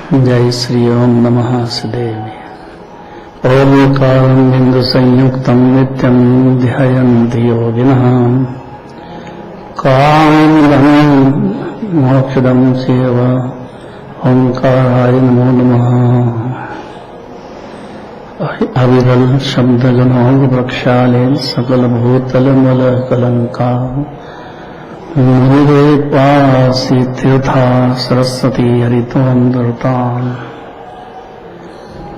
जय श्री ओम नमः सदेव। ओंकारं बिंदु संयुक्तं नित्यं ध्यायन्ति योगिनः कामदं मोक्षदं सेव। ओंकाराय नमो नमः। अविरल शब्द जनोग वृक्षाले सकल भूतल मल कलंका मुनिरेपासी तीर्था सरस्वती हरितोन्दरता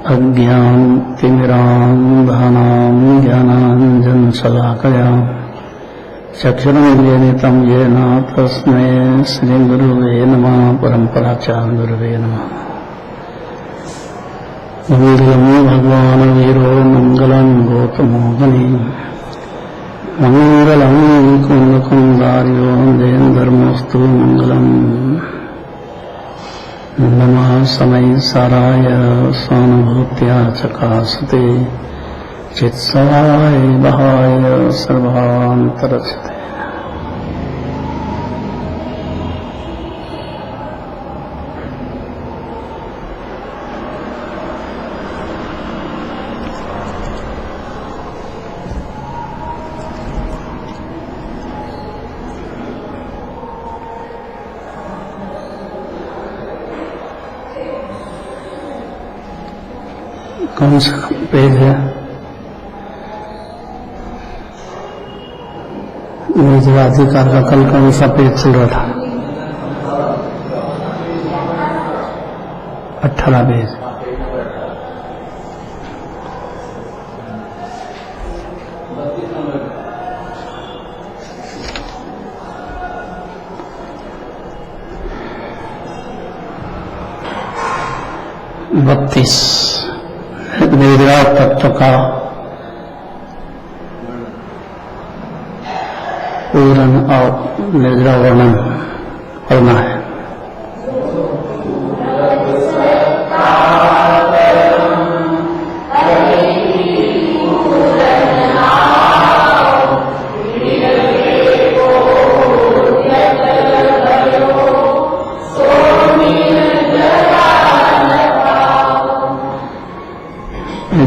अज्ञानतिमिरान्धनां ज्ञानाञ्जनशलाकया चक्षुरुन्मीलितं येन तस्मै श्रीगुरुवे नमः। परम्पराचार्यगुरुवे नमः। मङ्गलं भगवान् वीरो मङ्गलं गौतमोहनि मङ्गलं कुन्दकुन्दार्यो देन्दर्मोऽस्तु मङ्गलम्। नमः समय साराय स्वानुभूत्या चकासते चित्साय बहाय सर्वान्तरचते। कौन सा पेज है? निजवाधिकार का कल कौन सा पेज चल रहा था? 18 पेज। बत्तीस निद्रा तत्व का पूर्ण और निद्रा वर्णन करना है।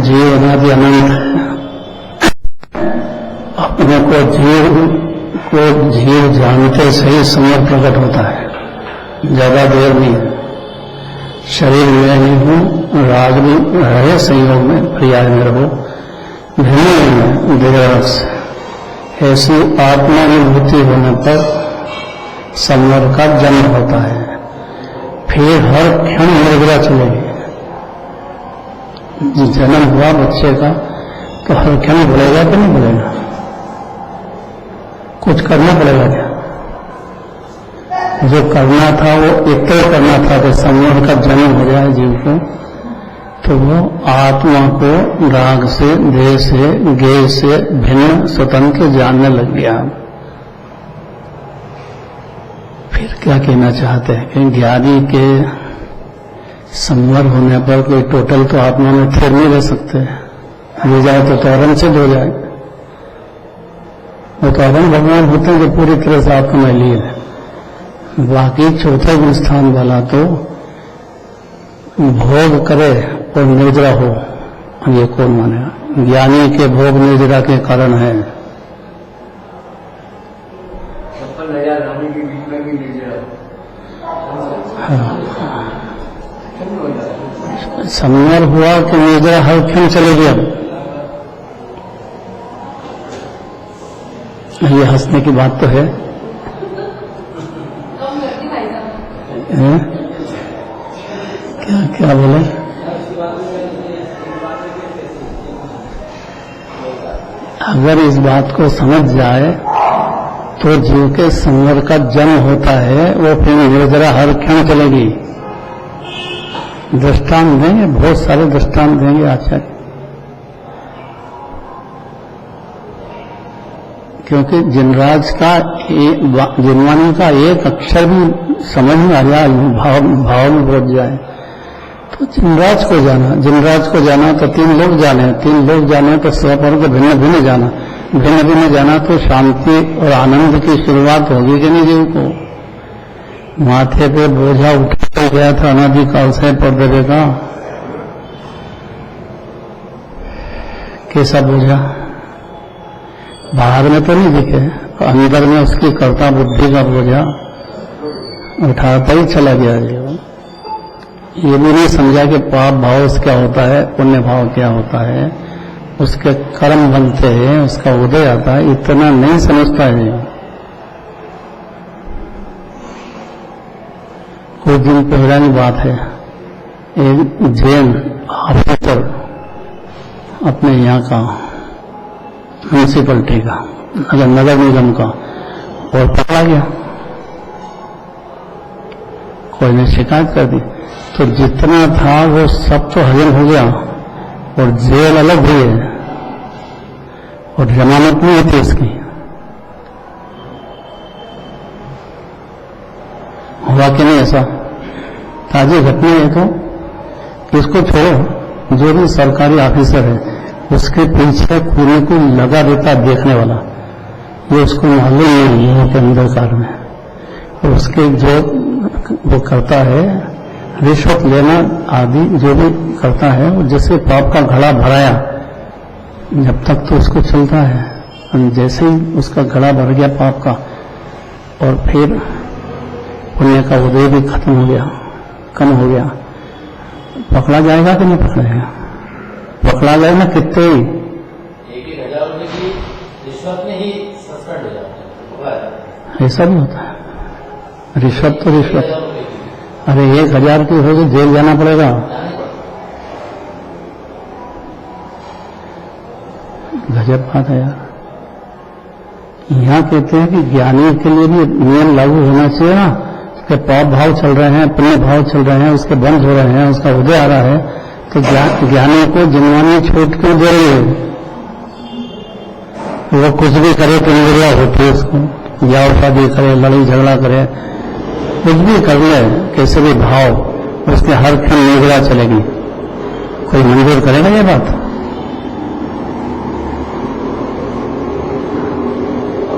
जीव अनादि अनंत अपने को जीव जानते सही समय प्रकट होता है। ज्यादा देर नहीं। शरीर में नहीं हूँ, राग में रहे, संयोग में पर्याय में रहो, भिन्न देर से ऐसी आत्मानुभूति होने पर संवर का जन्म होता है। फिर हर क्षण निर्भरा चलेगी। जन्म हुआ बच्चे का तो हर क्षण बोलेगा कि नहीं बोलेगा? कुछ करना पड़ेगा क्या? जो करना था वो इतना करना था कि संयोग का जन्म हो जाए जीव को, तो वो आत्मा को राग से, देह से, गेय से भिन्न स्वतंत्र जानने लग गया। फिर क्या कहना चाहते हैं कि ज्ञानी के संवर होने पर कोई टोटल तो आत्मा में फिर नहीं रह सकते। हो जाए तो तौरन सिद्ध हो जाए। वो तौरन भगवान होते हैं जो पूरी तरह से आत्मा में लिए। बाकी चौथे गुण स्थान वाला तो भोग करे और निर्जरा हो, ये कौन मानेगा? ज्ञानी के भोग निर्जरा के कारण है। हाँ। संवर हुआ कि निर्जरा हर क्षण चलेगी। अब ये हंसने की बात तो है। क्या क्या बोले? अगर इस बात को समझ जाए तो जीव के संवर का जन्म होता है, वो फिर निर्जरा हर क्षण चलेगी। दृष्टांत देंगे, बहुत सारे दृष्टांत देंगे आचार्य। क्योंकि जिनराज का जिनवाणी का एक अक्षर भी समझ में आ जाए, भाव में पहुंच जाए, तो जिनराज को जाना तो तीन लोग जाने तो स्वपर को भिन्न भिन्न जाना तो शांति और आनंद की शुरुआत होगी कि नहीं जीव को? माथे पे बोझा उठा गया था अनादिकाल से पर्दे का। कैसा बोझा? बाहर में तो नहीं दिखे, अंदर में उसकी कर्ता बुद्धि का बोझा उठाता ही चला गया। ये भी नहीं समझा कि पाप भाव क्या होता है, पुण्य भाव क्या होता है, उसके कर्म बनते हैं, उसका उदय आता है, इतना नहीं समझता है। कुछ दिन पहले की बात है, एक जैन ऑफिसर अपने यहाँ का म्यूनिसिपलिटी का नगर निगम का और पकड़ा गया। कोई ने शिकायत कर दी तो जितना था वो सब तो हजम हो गया और जेल अलग हुई है और जमानत नहीं होती इसकी। हुआ कि नहीं ऐसा? ताजी घटना है। तो इसको छोड़ो, जो भी सरकारी ऑफिसर है उसके पीछे पूरे को लगा देता देखने वाला, ये उसको मालूम नहीं है के अंदर कार में। और उसके जो वो करता है रिश्वत लेना आदि जो भी करता है, वो जैसे पाप का घड़ा भराया जब तक तो उसको चलता है, जैसे ही उसका घड़ा भर गया पाप का और फिर पुण्य का उदय भी खत्म हो गया, कम हो गया, पकड़ा जाएगा कि नहीं पकड़ा जाएगा? पकड़ा जाए ना कितने ही 1,000 रुपए की रिश्वत में ही सस्पेंड हो जाता है। ऐसा भी होता है। रिश्वत तो रिश्वत, अरे 1,000 की हो तो जेल जाना पड़ेगा। गजब बात है यार। यहाँ कहते हैं कि ज्ञानी के लिए भी नियम लागू होना चाहिए ना, कि पाप भाव चल रहे हैं, पुण्य भाव चल रहे हैं, उसके बंद हो रहे हैं, उसका उदय आ रहा है, तो ज्ञानी को जन्मानी छूट क्यों दे रही है? वो कुछ भी करे तो इंद्रिया होती है उसको, या उपाधि करे, लड़ाई झगड़ा करे, कुछ भी कर ले, कैसे भी भाव, उसके हर क्षण निगरा चलेगी। कोई मंजूर करेगा ये बात?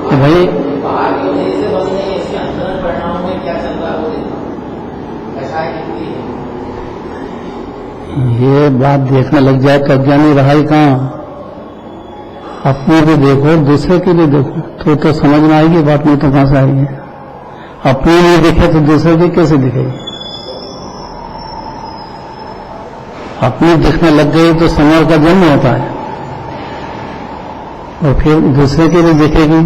कि भाई बाहर की वजह से बस नहीं, इसके अंदर परिणाम में क्या चल रहा है वो देखना, ऐसा है कितनी है। ये बात देखने लग जाए तो अज्ञानी रहा ही कहाँ। अपने भी देखो, दूसरे की भी देखो, तो समझ में आएगी बात, नहीं तो कहां से आएगी? अपनी नहीं दिखे तो दूसरे की कैसे दिखेगी? अपनी दिखने लग गई तो समय का जन्म होता है, और फिर दूसरे की भी दिखेगी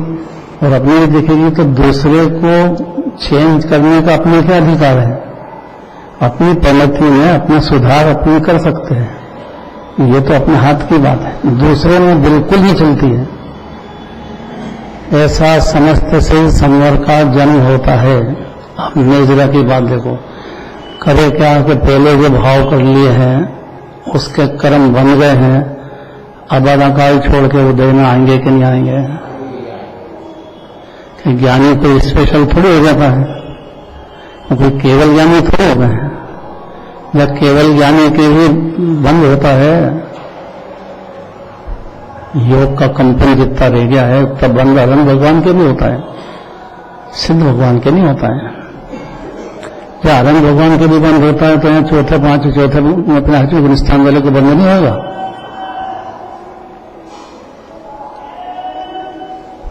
और अपनी भी दिखेगी, तो दूसरे को चेंज करने का अपने क्या अधिकार है? अपनी प्रगति में अपना सुधार अपने कर सकते हैं, ये तो अपने हाथ की बात है, दूसरे में बिल्कुल नहीं चलती है। ऐसा समझते से ही संवर का जन्म होता है। अब निर्जरा की बात देखो, करे क्या कि पहले जो भाव कर लिए हैं उसके कर्म बन गए हैं, अब अदाकाल छोड़ के उदय में आएंगे कि नहीं आएंगे? कि ज्ञानी कोई स्पेशल थोड़ी हो जाता है, कोई केवल ज्ञानी थोड़े हो गए हैं। जब केवल ज्ञानी के भी बंद होता है, योग का कंपन जितना रह गया है तब बंद अरंग भगवान के भी होता है, सिद्ध भगवान के नहीं होता है। जब अरंग भगवान के भी बंद होता है तो यहाँ चौथे पांचवें चौथे अपने हजू स्थान वाले को बंद नहीं होगा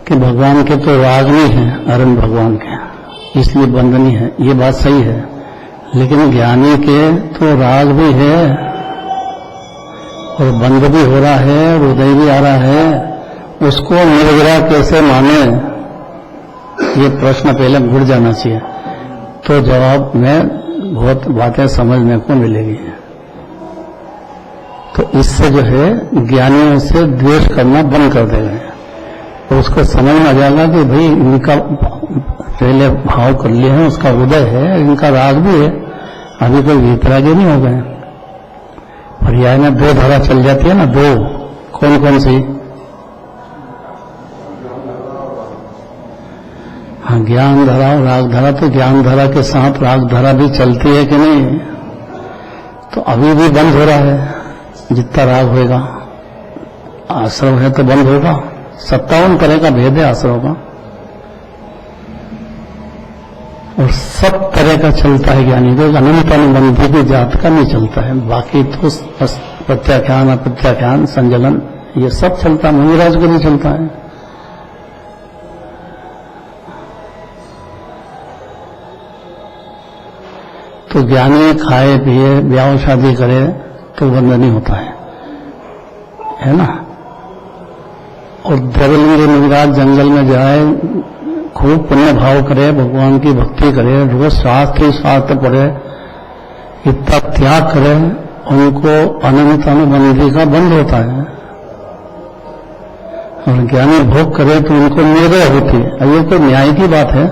कि भगवान के तो राग नहीं है, अरंग भगवान के, इसलिए बंद नहीं है। ये बात सही है, लेकिन ज्ञानी के तो राग भी है और बंद भी हो रहा है और उदय भी आ रहा है, उसको निर्विरा कैसे माने? ये प्रश्न पहले घुट जाना चाहिए, तो जवाब में बहुत बातें समझने को मिलेगी। तो इससे जो है ज्ञानियों से द्वेष करना बंद कर देगा, तो उसको समझ में आ जाएगा कि भाई इनका पहले भाव कर लिए हैं, उसका उदय है, इनका राग भी है, अभी कोई वितरागी नहीं हो गए। पर्याय में दो धारा चल जाती है ना, दो, कौन कौन सी? हाँ, ज्ञान धारा और राग धारा। तो ज्ञान धारा के साथ राग धारा भी चलती है कि नहीं? तो अभी भी बंद हो रहा है, जितना राग होएगा, आश्रम है तो बंद होगा। 57 तरह का भेद है आश्रम का। और सब तरह का चलता है ज्ञानी को, अनंत अनुबंधी की जात का नहीं चलता है। बाकी तो बस प्रत्याख्यान अप्रत्याख्यान संजलन ये सब चलता, मुनिराज को नहीं चलता है। तो ज्ञानी खाए पिए ब्याह शादी करे तो बंद नहीं होता है ना। और देवलिंग मुनिराज जंगल में जाए, खूब पुण्य भाव करे, भगवान की भक्ति करे, रोज शास्त्र पढ़े, इतना त्याग करे, उनको अनंत अनुबंधी का बंद होता है। और ज्ञानी भोग करे तो उनको निर्दय होती है। अब ये तो न्याय की बात है?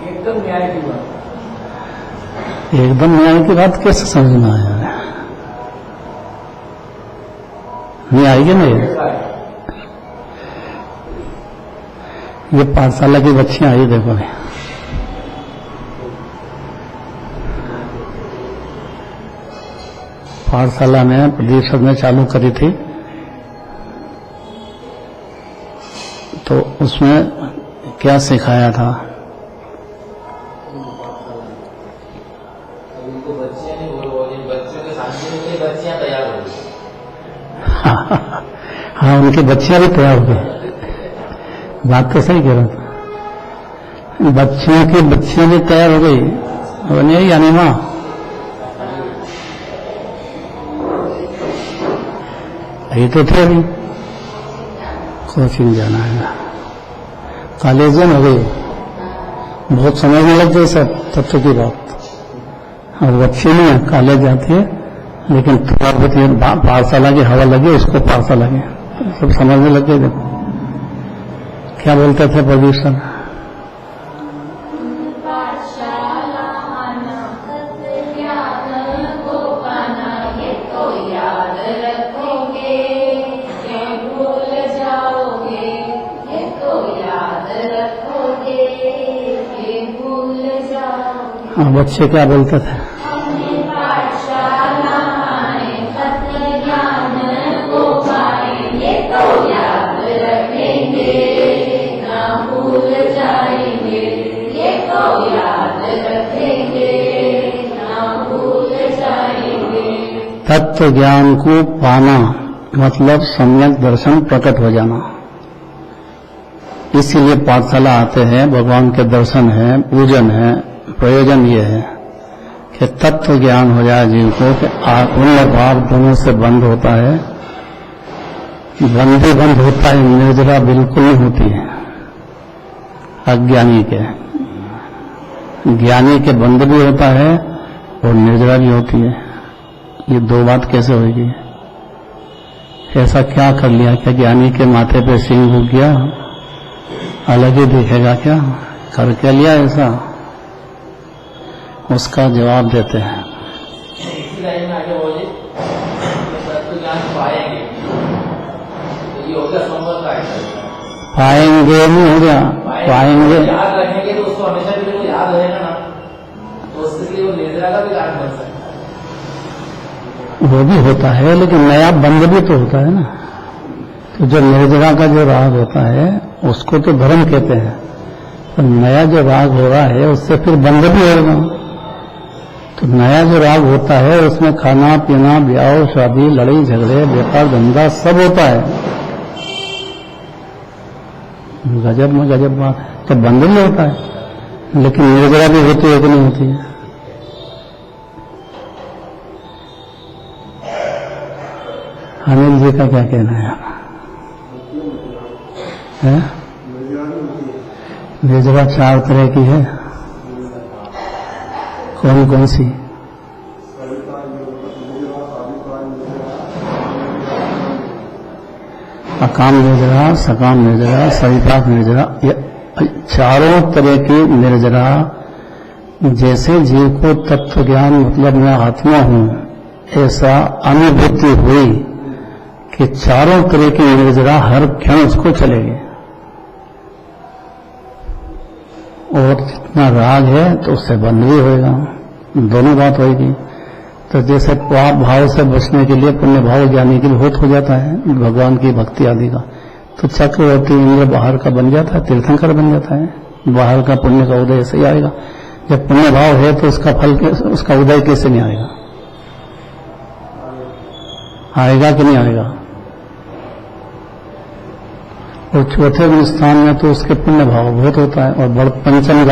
एकदम न्याय की बात। एकदम न्याय की बात कैसे समझना है? नहीं आएगी नहीं? ये पाठशाला की बच्चियां आई, देखो पाठशाला में प्रदीप सर ने चालू करी थी, तो उसमें क्या सिखाया था? हाँ, उनकी बच्चियां भी तैयार हो गई। बात तो सही कह रहा था, बच्चियों की बच्चियां भी तैयार हो गई। और नहीं यानी माँ ये तो थे अभी कोचिंग जाना है, कॉलेज हो गई, बहुत समझने लग गई सब तत्व की बात। और बच्ची नहीं है, कॉलेज जाती है, लेकिन थोड़ा बहुत पाठशाला की हवा लगी, उसको पाठशाला की सब समझने लग गए। देखो क्या बोलते थे प्रदीप सर? हाँ, बच्चे क्या बोलते थे? तत्व ज्ञान को पाना मतलब सम्यक दर्शन प्रकट हो जाना। इसीलिए पाठशाला आते हैं, भगवान के दर्शन है, पूजन है। प्रयोजन ये है कि तत्व ज्ञान हो जाए जीव को, कि पुण्य भाव दोनों से बंद होता है, बंदी बंद होता है, निर्जरा बिल्कुल नहीं होती है अज्ञानी के। ज्ञानी के बंद भी होता है और निर्जरा भी होती है। ये दो बात कैसे होगी? ऐसा क्या कर लिया? क्या ज्ञानी के माथे पे सिंह हो गया, अलग ही दिखेगा क्या? कर क्या लिया ऐसा? उसका जवाब देते हैं। इसी लाइन में आगे बोले, तत्व ज्ञान पाएंगे तो ये हो गया संभव का है। पाएंगे नहीं हो गया, पाएंगे याद रखेंगे तो उसको हमेशा के लिए याद रहेगा ना, तो उसके लिए वो निर्जरा का भी कारण बन सकता है। वो भी होता है, लेकिन नया बंद भी तो होता है ना। तो जो निर्जरा का जो राग होता है उसको तो धर्म कहते हैं, तो नया जो राग हो रहा है उससे फिर बंद भी होगा। तो नया जो राग होता है उसमें खाना पीना, ब्याह शादी, लड़ाई झगड़े, व्यापार धंधा सब होता है। गजब में गजब बात है, तो बंद नहीं होता है। लेकिन निर्जरा भी होती है कि नहीं होती है? अनिल जी का क्या कहना है? निर्जरा चार तरह की है, कौन कौन सी? अकाम निर्जरा, सकाम निर्जरा, सविपाक निर्जरा। ये चारों तरह की निर्जरा जैसे जीव को तत्व ज्ञान मतलब मैं आत्मा हूं ऐसा अनुभूति हुई कि चारों तरह की निर्जरा हर क्षण उसको चलेगी। और जितना राग है तो उससे बंद भी होएगा, दोनों बात होएगी। तो जैसे पाप भाव से बचने के लिए पुण्य भाव ज्ञानी के लिए बहुत हो जाता है भगवान की भक्ति आदि का, तो चक्रवर्ती इंद्र बाहर का बन जाता है, तीर्थंकर बन जाता है, बाहर का पुण्य का उदय ऐसे ही आएगा। जब पुण्य भाव है तो उसका फल उसका उदय कैसे नहीं आएगा? आएगा कि नहीं आएगा? और चौथे गुण स्थान में तो उसके पुण्य भाव बहुत होता है, और पंचम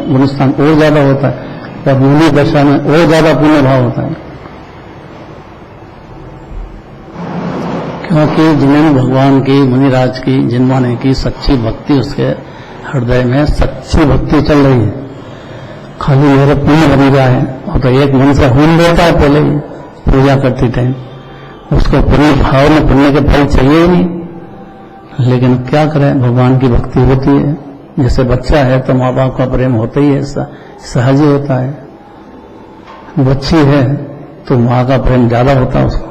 गुण स्थान और ज्यादा होता है, और मूली दशा में और ज्यादा पुण्य भाव होता है। क्योंकि जिन्हें भगवान की, मुनिराज की, जिनवाने की सच्ची भक्ति, उसके हृदय में सच्ची भक्ति चल रही है। खाली मेरे पुण्य बन जाए, और तो एक मन से होम देता है पहले ही पूजा करती टाइम, उसको पुण्य भाव में पुण्य के फल चाहिए ही नहीं। लेकिन क्या करें, भगवान की भक्ति होती है। जैसे बच्चा है तो माँ बाप का प्रेम होता ही है, सहज ही होता है। बच्ची है तो माँ का प्रेम ज्यादा होता है उसको,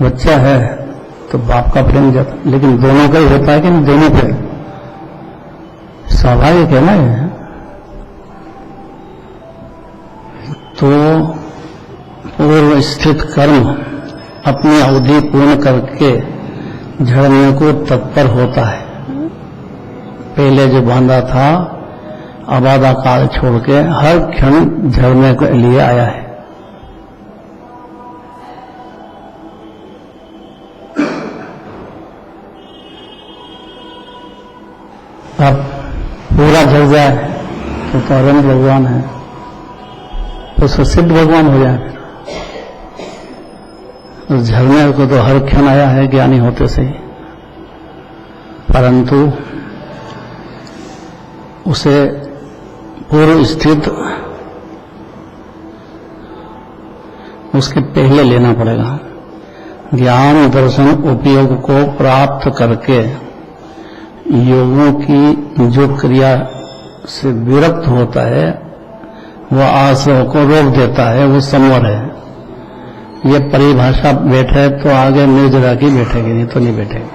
बच्चा है तो बाप का प्रेम ज्यादा, लेकिन दोनों का ही होता है कि नहीं? दोनों का स्वाभाविक है ना ये। तो पूर्व स्थित कर्म अपनी अवधि पूर्ण करके झड़ने को तत्पर होता है। पहले जो बांधा था आबादा काल छोड़ के हर क्षण झड़ने के लिए आया है। अब पूरा झड़ जाए तो अरंत भगवान है, तो सिद्ध भगवान हो जाए। उस झरने को तो हर क्षण आया है ज्ञानी होते से ही, परंतु उसे पूर्व स्थित उसके पहले लेना पड़ेगा। ज्ञान दर्शन उपयोग को प्राप्त करके योगों की जो क्रिया से विरक्त होता है, वह आश्रय को रोक देता है, वो संवर है। ये परिभाषा बैठे तो आगे निर्जरा की बैठेगी, नहीं तो नहीं बैठेगी।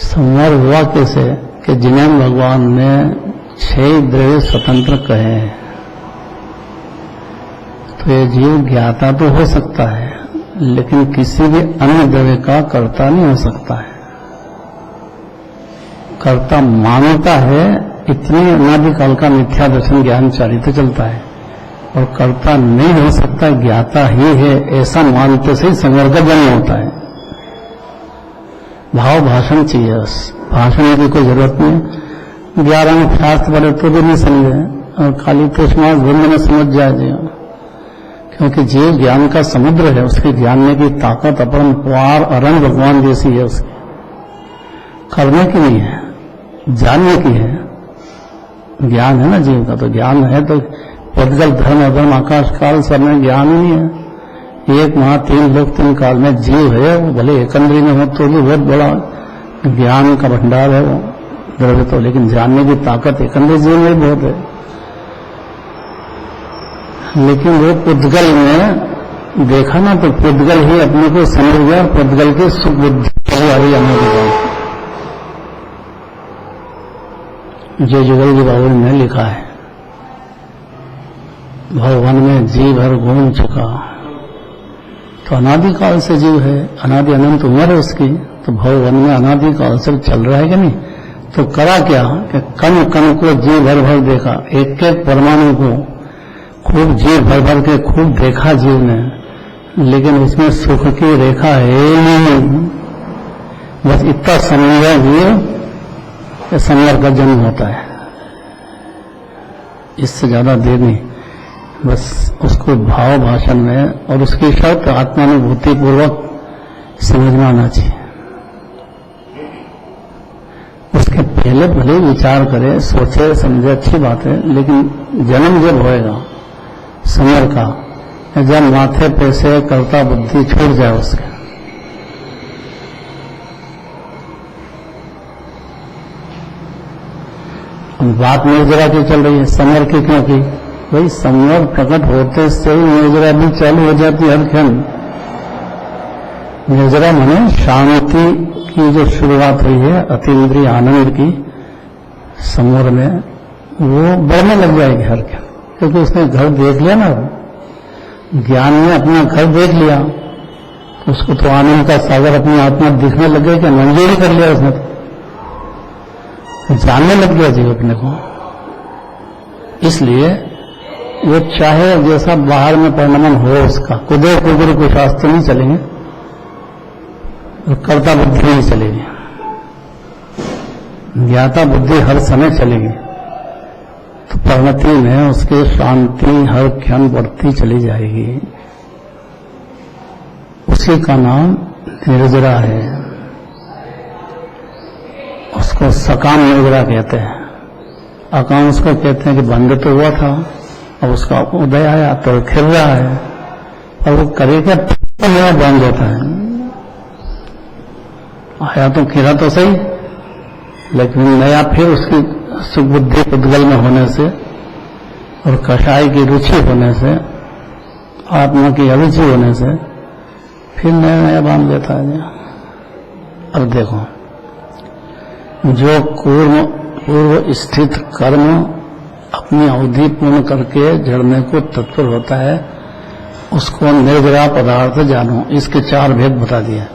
संवर हुआ कैसे कि जिन्हें भगवान ने 6 द्रव्य स्वतंत्र कहे हैं, तो ये जीव ज्ञाता तो हो सकता है, लेकिन किसी भी अन्य द्रव्य का कर्ता नहीं हो सकता है। कर्ता मानता है, इतनी अनादिकाल का मिथ्या दर्शन ज्ञान चारित चलता है, और कर्ता नहीं हो सकता, ज्ञाता ही है, ऐसा मानते से संवर का जन्म होता है। भाव भाषण चाहिए, बस भाषण की कोई जरूरत नहीं। 11 शास्त्र पढ़े तो भी नहीं समझे, और खाली पुष्मास भिन्न में समझ जाएगा, क्योंकि जीव ज्ञान का समुद्र है, उसके जानने की ताकत अपरंपार अरंग भगवान जैसी है। उसकी करने की नहीं है, जानने की है। ज्ञान है ना जीव का, तो ज्ञान है तो पदगल धर्म अधर्म आकाश काल सब में ज्ञान ही नहीं है। एक महा 3 लोक 3 काल में जीव है, वो भले एकंदरी में हो तो भी बहुत बड़ा ज्ञान का भंडार है वो द्रव्य तो, लेकिन जानने की ताकत एकंदरी जीव में बहुत है। लेकिन वो पुद्गल में देखा ना, तो पुद्गल ही अपने को समझ गया, पुद्गल के सुख बुद्धि वाली आने के बाद जो जुगल जी बाबू ने लिखा है, भगवान में जीव हर घूम चुका, तो अनादिकाल से जीव है, अनादि अनंत उम्र है उसकी, तो भगवान में अनादिकाल से चल रहा है कि नहीं? तो करा क्या कि कण कण को जीव भर भर देखा, एक एक परमाणु को खूब जीव भर भर के खूब देखा जीव ने, लेकिन उसमें सुख की रेखा है नहीं। बस इतना समझा जीव संवर का जन्म होता है, इससे ज्यादा देर नहीं। बस उसको भाव भाषण में और उसकी शर्त आत्मानुभूति पूर्वक समझना आना चाहिए। उसके पहले भले विचार करे, सोचे समझे, अच्छी बात है, लेकिन जन्म जब होएगा संवर का, जब माथे पे से कर्ता बुद्धि छूट जाए उसके, बात निर्जरा की चल रही है, संवर की क्यों की? भाई संवर प्रकट होते से ही निर्जरा भी चालू हो जाती है हर क्षण। निर्जरा माने शांति की जो शुरुआत हुई है अतीन्द्रिय आनंद की संवर में, वो बढ़ने लग जाएगी हर क्षण, क्योंकि उसने घर देख लिया ना, ज्ञान ने अपना घर देख लिया, उसको तो आनंद का सागर अपनी आत्मा दिखने लग गया कि मंजूर ही कर लिया उसने, तो जानने लग गया जीव अपने को। इसलिए वो चाहे जैसा बाहर में परिणमन हो उसका, कुदे कुदर को शास्त्र नहीं चलेंगे और कर्ता बुद्धि नहीं चलेगी, ज्ञाता बुद्धि हर समय चलेगी। तो परिणति में उसकी शांति हर क्षण बढ़ती चली जाएगी। उसी का नाम निर्जरा है, उसको सकाम निर्जरा कहते हैं। अकाम उसको कहते हैं कि बंद तो हुआ था, अब उसका उदय आया तो खिल रहा है, और वो करेगा तो मेरा बंद होता है। आया तो खिला तो सही, लेकिन नया फिर उसकी सुबुद्धि उद्गल में होने से और कषाय की रुचि होने से, आत्मा की अरुचि होने से फिर नया नया बांध देता है। अब देखो, जो पूर्व स्थित कर्म अपनी अवधि पूर्ण करके जड़ने को तत्पर होता है, उसको निर्जरा पदार्थ जानो। इसके 4 भेद बता दिए।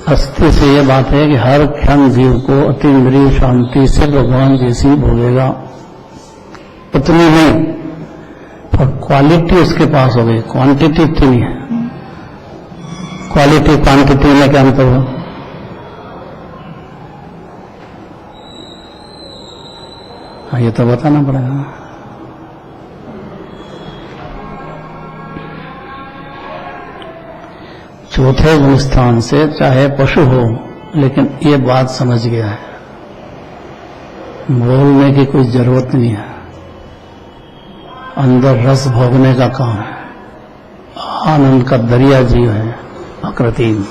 अस्थि से यह बात है कि हर क्षण जीव को अतीन्द्रिय शांति से भगवान जैसी भोगेगा, उतनी नहीं, और क्वालिटी उसके पास हो गई, क्वांटिटी इतनी नहीं है। क्वालिटी क्वांटिटी में क्या अंतर हो? ये तो बताना पड़ेगा। चौथे गुण स्थान से चाहे पशु हो, लेकिन ये बात समझ गया है, बोलने की कोई जरूरत नहीं है, अंदर रस भोगने का काम है। आनंद का दरिया जीव है, अकृत्रिम।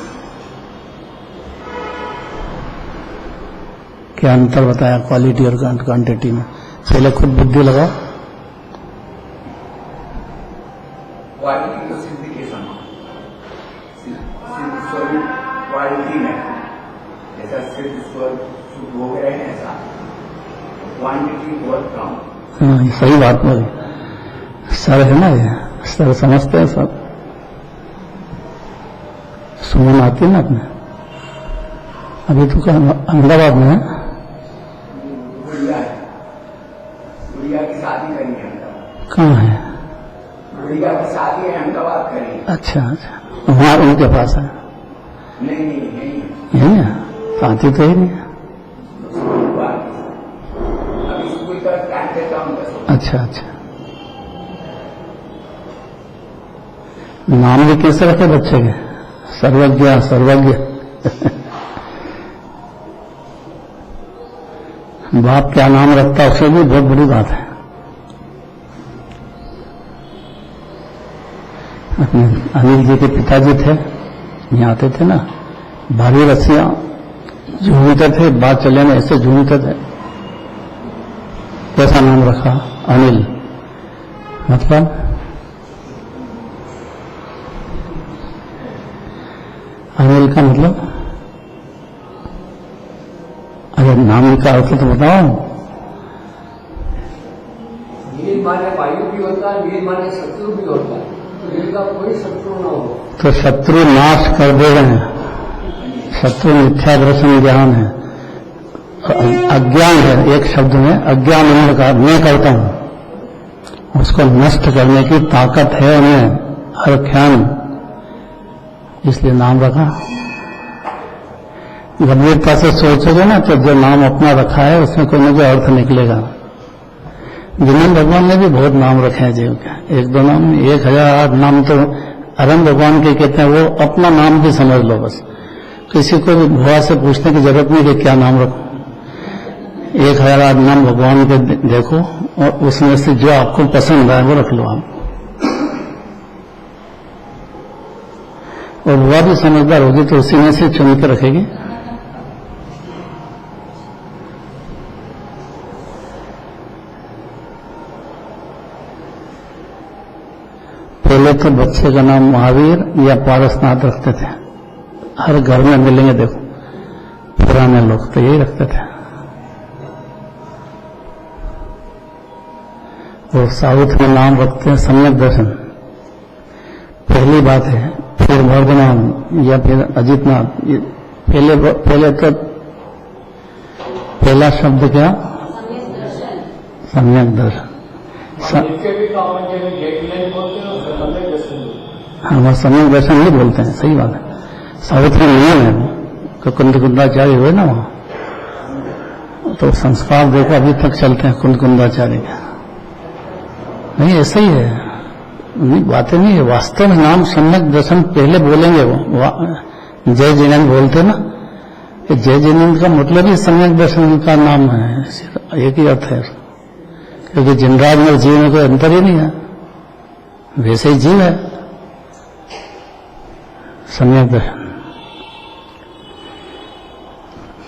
क्या अंतर बताया क्वालिटी और क्वांटिटी में? पहले खुद बुद्धि लगाओ। क्वालिटी तो सिद्धि के समान, सिद्ध स्वरूप क्वालिटी में जैसा सिद्ध स्वरूप हो गए हैं, ऐसा क्वांटिटी बहुत कम। हाँ, सही बात बोली। सर है ना, ये सर समझते हैं सब। सुमन आती है ना अपने, अभी तो अहमदाबाद में है, गुड़िया की शादी करी है अहमदाबाद। कहाँ है? गुड़िया की शादी है अहमदाबाद करी। अच्छा अच्छा, वहाँ उनके पास है? नहीं नहीं नहीं, यही है, आती तो ही नहीं है। अभी स्कूल का टाइम देता हूँ। अच्छा अच्छा, नाम भी कैसे रखे बच्चे के? सर्वज्ञ सर्वज्ञ। बाप क्या नाम रखता है उससे भी बहुत बड़ी बात है। अपने अनिल जी के पिताजी थे, यहाँ आते थे ना, भारी रस्सियां झूमते थे, बात चले में ऐसे झूमते थे। कैसा नाम रखा? अनिल। मतलब अनिल का मतलब, अरे नाम का अर्थ तो बताओ। नील माने वायु भी होता है, नील माने शत्रु भी होता है, तो नील का कोई शत्रु ना हो तो शत्रु नाश कर दे रहे हैं। शत्रु मिथ्या दर्शन ज्ञान है, अज्ञान है। एक शब्द में अज्ञान अंधकार मैं करता हूं, उसको नष्ट करने की ताकत है उन्हें हर क्षण, इसलिए नाम रखा। गंभीरता से सोचोगे ना तो जो नाम अपना रखा है उसमें कोई न कोई अर्थ निकलेगा। जिन्हें भगवान ने भी बहुत नाम रखे हैं जीव के, 1-2 नाम, 1000 नाम तो अरम भगवान के कहते हैं। वो अपना नाम भी समझ लो बस, किसी को भी भुआ से पूछने की जरूरत नहीं कि क्या नाम रखो। 1000 नाम भगवान के देखो और उसमें से जो आपको पसंद आए वो रख लो आप। और वह भी समझदार होगी तो उसी में से चुन के रखेगी। पहले तो बच्चे का नाम महावीर या पारसनाथ रखते थे, हर घर में मिलेंगे। देखो पुराने लोग तो यही रखते थे। और साउथ में नाम रखते हैं सम्यक दर्शन, पहली बात है। फिर फिर वर्धमान या फिर अजितनाथ, ये पहले तो पहला शब्द क्या? सम्यक दर्शन। हाँ, वह सम्यक दर्शन नहीं बोलते हैं, सही बात है। सावित्री नियम है वो, तो कुंदकुंदाचार्य हुए ना वहाँ, तो संस्कार देखो अभी तक चलते हैं कुंदकुंदाचार्य के। नहीं, ऐसा ही है, नहीं बातें नहीं है। वास्तव में नाम सम्यक दर्शन पहले बोलेंगे वो जय जिनेन्द्र बोलते ना, जय जिनेन्द्र का मतलब ही सम्यक दर्शन का नाम है, एक ही अर्थ है, क्योंकि जिनराज में जीव में कोई अंतर ही नहीं है, वैसे ही जीव है सम्यक दर्शन।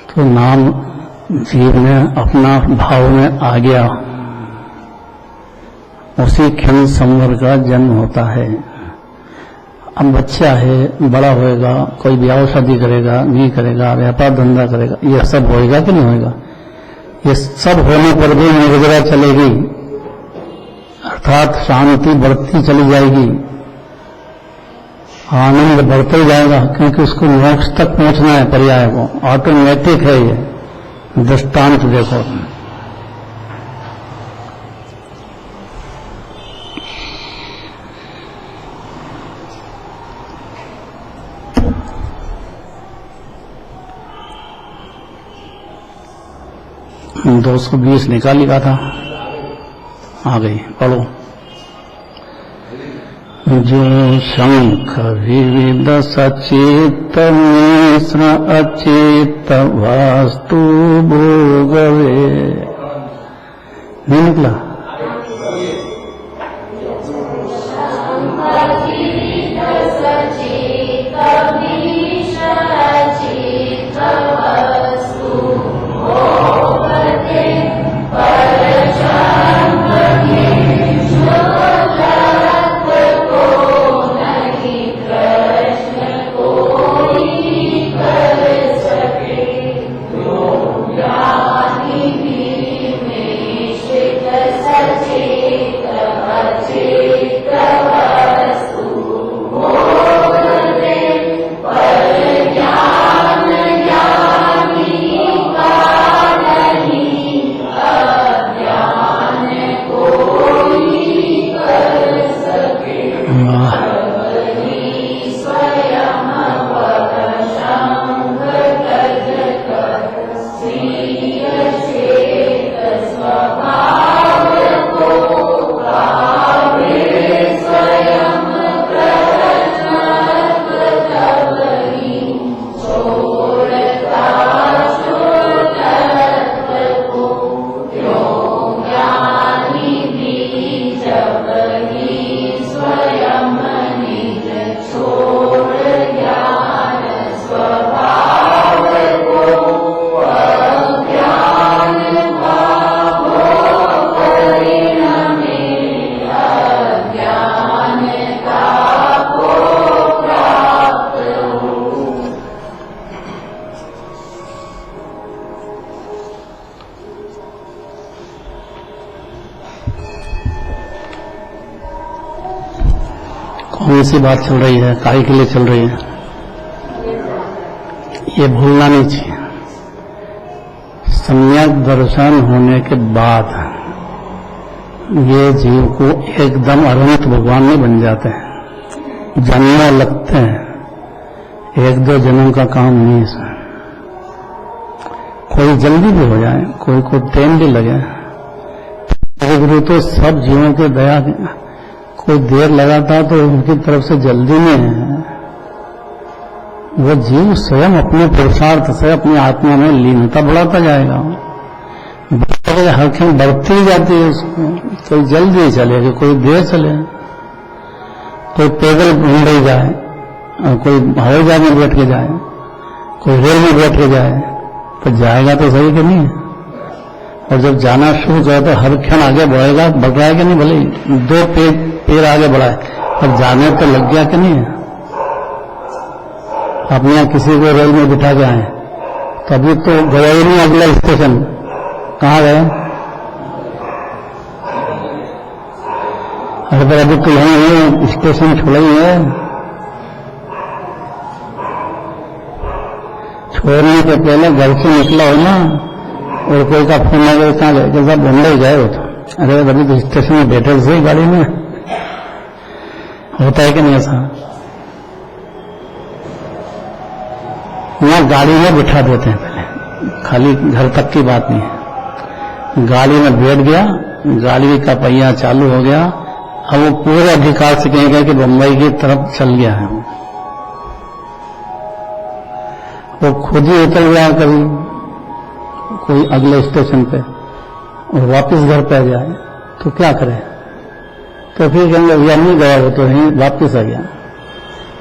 तो नाम जीव में अपना भाव में आ गया, उसी क्षण संवर का जन्म होता है। अब बच्चा है, बड़ा होएगा, कोई ब्याह शादी करेगा, नहीं करेगा, व्यापार धंधा करेगा, यह सब होएगा कि नहीं होएगा? ये सब होने पर भी निर्जरा चलेगी, अर्थात शांति बढ़ती चली जाएगी, आनंद बढ़ते जाएगा, क्योंकि उसको मोक्ष तक पहुंचना है, पर्याय को ऑटोमेटिक है। ये दृष्टांत देखो, हम 220 निकाल का था, आ गई, पढ़ो। जो शंख विविध सचित मिश्र अचित वास्तु भोगवे, नहीं निकला? कौन सी बात चल रही है, काहे के लिए चल रही है, ये भूलना नहीं चाहिए। सम्यक दर्शन होने के बाद ये जीव को एकदम अनंत भगवान में बन जाते हैं, जन्म लगते हैं, एक दो जन्म का काम नहीं है। कोई जल्दी भी हो जाए, कोई को टाइम भी लगे, गुरु तो सब जीवों के दया, कोई देर लगाता तो उनकी तरफ से जल्दी नहीं है। वो जीव स्वयं अपने पुरुषार्थ से अपनी आत्मा में लीनता बढ़ाता जाएगा, हर क्षण बढ़ती ही जाती है उसको। कोई जल्दी चले, कोई देर चले, कोई पैदल घूम रही जाए, और कोई हवाई जहाज में बैठ के जाए, कोई रेल में बैठ के जाए, तो जाएगा तो सही कि नहीं। और जब जाना शुरू करे तो हर क्षण आगे बढ़ेगा, बढ़ रहा है कि नहीं, भले दो पैर आगे बढ़ा है, पर जाने तो लग गया कि नहीं। अपने यहाँ किसी को रेल में बिठा के आए, तो अभी तो गया ही नहीं अगला स्टेशन, कहाँ गए? अरे पर अभी तो यहाँ स्टेशन छोड़ा ही है, छोड़ने के पहले घर से निकला हो ना और कोई का फोन आ गया कहाँ गए कि साहब मुंबई गए हो तो अरे अभी तो स्टेशन में बैठे से गाड़ी में होता है कि नहीं ऐसा? यहाँ गाड़ी में बिठा देते हैं पहले, खाली घर तक की बात नहीं है। गाड़ी में बैठ गया, गाड़ी का पहिया चालू हो गया, अब वो पूरे अधिकार से कहेंगे कि बंबई की तरफ चल गया है। वो खुद ही उतर गया कभी कोई अगले स्टेशन पे और वापस घर पे आ जाए तो क्या करे? तो फिर कहेंगे भैया नहीं गया, वो तो नहीं वापस आ गया।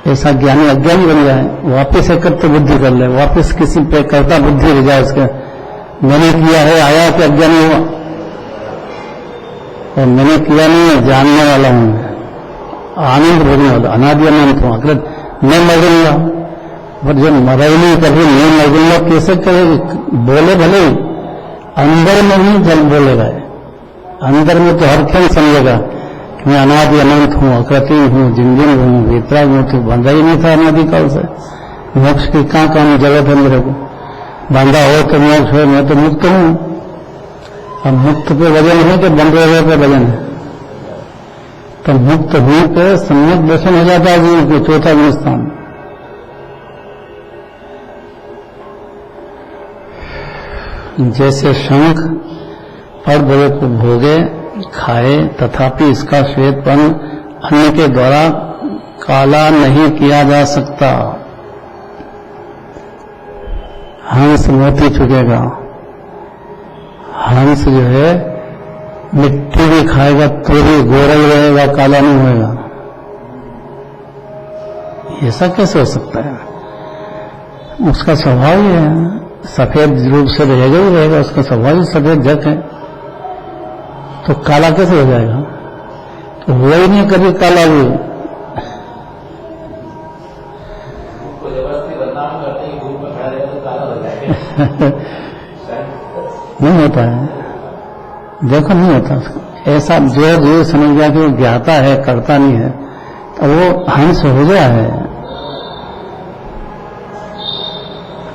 ऐसा ज्ञानी अज्ञानी बन जाए, वापस एकत्र बुद्धि कर ले, वापस किसी पे कर्ता बुद्धि रह जाए उसके, मैंने किया है आया कि अज्ञानी हुआ, और मैंने किया नहीं है जानने वाला हूं, आनंद भोगने वाला, अनादि अनंत हूं, अगर मैं मर गूंगा, पर जब मरा ही नहीं कभी मैं मर गूंगा कैसे करेगी? बोले भले ही अंदर में ही जल बोलेगा, अंदर में तो हर क्षण समझेगा कि मैं अनादि अनंत हूं, अकृति हूं, जिंदगी हूं, वितराग हूं, तो बंधा ही नहीं था अनादि काल से। मोक्ष की कहां कहां जरूरत है मेरे को? बंधा हो तो मोक्ष हो, मैं तो मुक्त हूं। अब मुक्त पे वजन है कि बंधे हुए पे वजन है? तो मुक्त होने पे सम्यक दर्शन हो जाता है जीव को, चौथा गुण स्थान। जैसे शंख पर द्रव्य को भोगे खाए, तथापि इसका श्वेतपन अन्न के द्वारा काला नहीं किया जा सकता। हंस मोती चुकेगा, हंस जो है मिट्टी भी खाएगा तो भी गोरा ही रहेगा, काला नहीं होएगा। ऐसा कैसे हो सकता है? उसका स्वभाव ही है, सफेद रूप से रहेगा ही रहेगा, उसका स्वभाव ही सफेद जग है, तो काला कैसे हो जाएगा? तो हुआ ही नहीं कभी काला भी। जबरदस्ती बदनाम करते हैं, धूप में खड़ा रहेगा तो काला हो जाएगा। नहीं होता है, देखो नहीं होता उसको। ऐसा जो जो समझ गया कि वो ज्ञाता है, करता नहीं है, तो वो हंस हो गया है।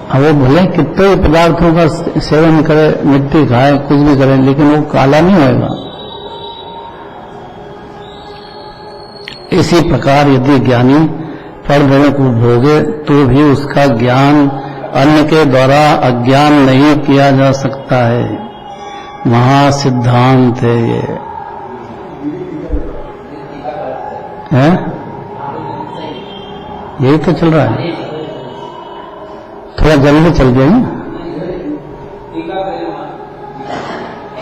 अब वो भले कितने पदार्थों का सेवन करे, मिट्टी खाए, कुछ भी करे, लेकिन वो काला नहीं होगा। इसी प्रकार यदि ज्ञानी परद्रव्य को भोगे तो भी उसका ज्ञान अन्न के द्वारा अज्ञान नहीं किया जा सकता है। महासिद्धांत है ये, है? यही तो चल रहा है, थोड़ा जल्दी चल गया ना,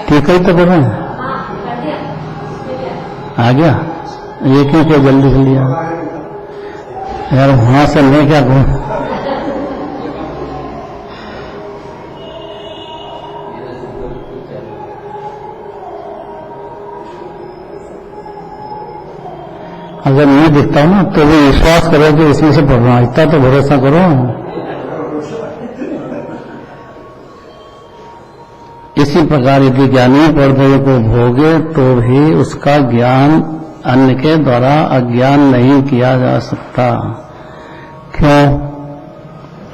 टीका ही तो कर रहे हैं। आ गया ये क्यों क्या जल्दी चल लिया यार? वहां से मैं क्या कहूं? अगर नहीं दिखता हूं ना तो भी विश्वास करो कि इसमें से पढ़ रहा हूं, इतना तो भरोसा करो। इसी प्रकार यदि ज्ञानी परद्रव्य को भोगे तो भी उसका ज्ञान अन्न के द्वारा अज्ञान नहीं किया जा सकता। क्यों?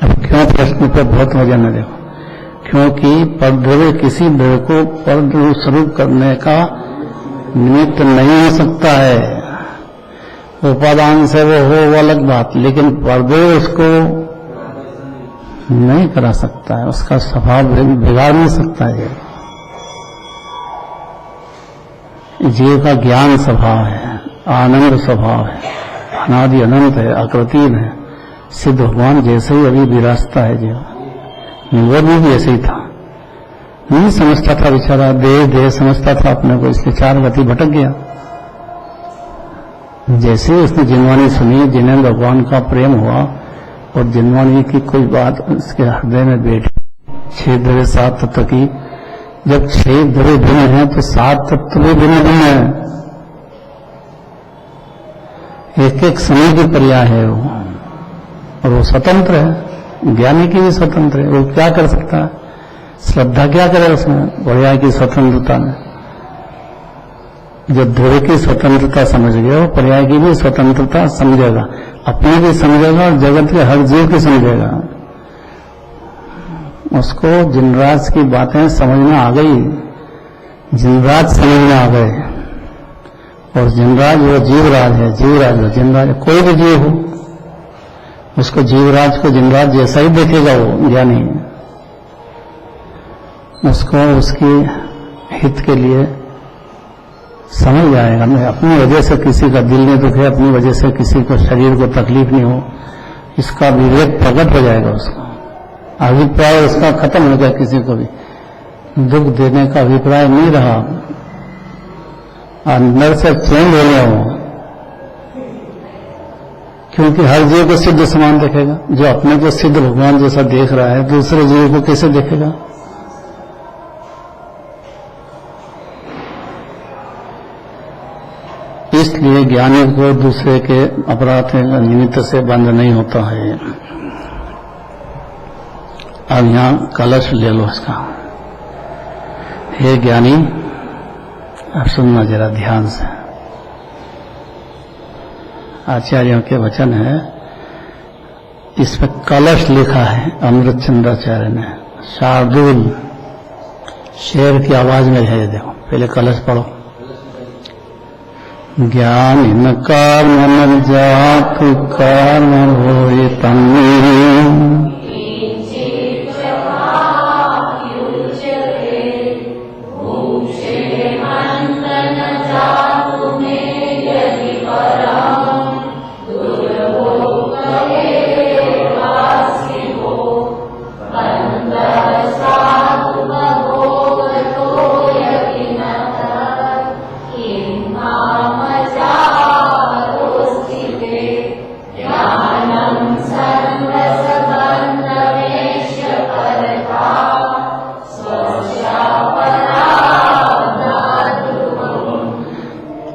अब क्यों प्रश्न पे बहुत वजन है, देखो। क्योंकि परद्रव्य किसी द्रव्य को परद्रव्य स्वरूप करने का निमित्त नहीं हो सकता है। उपादान से वो हो वो अलग बात, लेकिन परद्रव्य उसको नहीं करा सकता है, उसका स्वभाव बिगाड़ नहीं सकता है। जीव का ज्ञान स्वभाव है, आनंद स्वभाव है, अनादि अनंत है, अकृत्रिम है, सिद्ध भगवान जैसे ही अभी विरासता है जीव। वो भी ऐसे ही था, नहीं समझता था बेचारा, देह देह समझता था अपने को, इसलिए चार गति भटक गया। जैसे उसने जिनवानी सुनी, जिन्हें भगवान का प्रेम हुआ और जिनवानी की कोई बात उसके हृदय में बैठी, 6 द्रव्य 7 तत्व की, जब 6 द्रव्य भिन्न है तो 7 तत्व भी भिन्न भिन्न है, एक एक समय की पर्याय है वो, और वो स्वतंत्र है। ज्ञानी की भी स्वतंत्र है, वो क्या कर सकता है? श्रद्धा क्या करे उसमें, पर्याय की स्वतंत्रता में। जो द्रव्य की स्वतंत्रता समझ गया वो पर्याय की भी स्वतंत्रता समझेगा, अपनी भी समझेगा और जगत के हर जीव की समझेगा। उसको जिनराज की बातें समझ में आ गई, जिनराज समझ में आ गए। और जिनराज वो जीवराज है, जीवराज वो जिनराज, कोई भी जीव हो उसको जीवराज को जिनराज जैसा ही देखेगा वो ज्ञानी, उसको उसकी हित के लिए समझ जाएगा। मैं अपनी वजह से किसी का दिल नहीं दुखे, अपनी वजह से किसी को शरीर को तकलीफ नहीं हो, इसका विवेक प्रकट हो जाएगा। उसका अभिप्राय उसका खत्म हो गया, किसी को भी दुख देने का अभिप्राय नहीं रहा, अंदर से चेंज हो गया वो। क्योंकि हर जीव को सिद्ध समान देखेगा। जो अपने को सिद्ध भगवान जैसा देख रहा है, दूसरे जीव को कैसे देखेगा? इसलिए ज्ञानी को दूसरे के अपराध निमित्त से बंद नहीं होता है। अब यहां कलश ले लो इसका। हे ज्ञानी, अब सुनना जरा ध्यान से, आचार्यों के वचन है, इस पर कलश लिखा है अमृत चंद्राचार्य ने। शार्दुल शेर की आवाज में है, देखो पहले कलश पढ़ो। ज्ञान कर्म न जात कर्म होय तन्मे,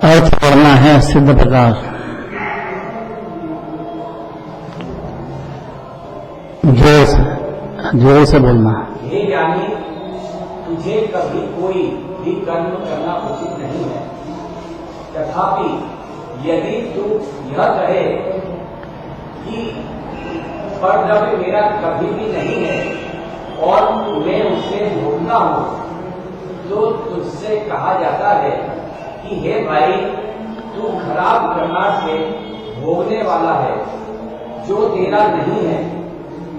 अर्थ पढ़ना है सिद्ध प्रकार। जोर से बोलना। हे ज्ञानी, तुझे कभी कोई भी कर्म करना उचित नहीं है, तथापि यदि तू यह कहे कि परद्रव्य मेरा कभी भी नहीं है और मैं उसे भोगता हूँ, तो तुझसे कहा जाता है कि हे भाई, तू खराब कर्मार्थ से भोगने वाला है, जो तेरा नहीं है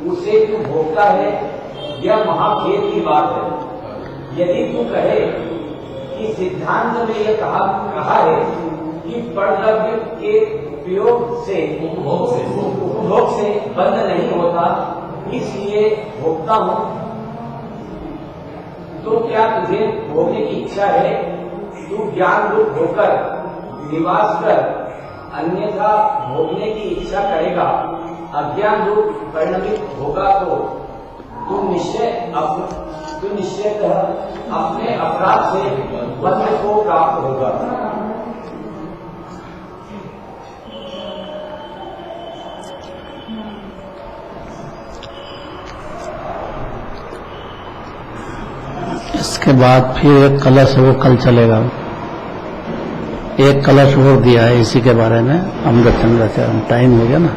उसे तू भोगता है, यह महाखेद की बात है। यदि तू कहे कि सिद्धांत में यह कहा है कि परद्रव्य के उपयोग से उपभोग से बंद नहीं होता, इसलिए भोगता हूँ, तो क्या तुझे भोगने की इच्छा है? तू ज्ञान रूप होकर निवास कर, अन्यथा भोगने की इच्छा करेगा, अज्ञान रूप परिणमित होगा तो तू निश्चय अपने अपराध से बंध को प्राप्त होगा। इसके बाद फिर एक कलश वो कल चलेगा। एक कलश और दिया है इसी के बारे में अमृत चंद्राचार्य। टाइम हो गया ना।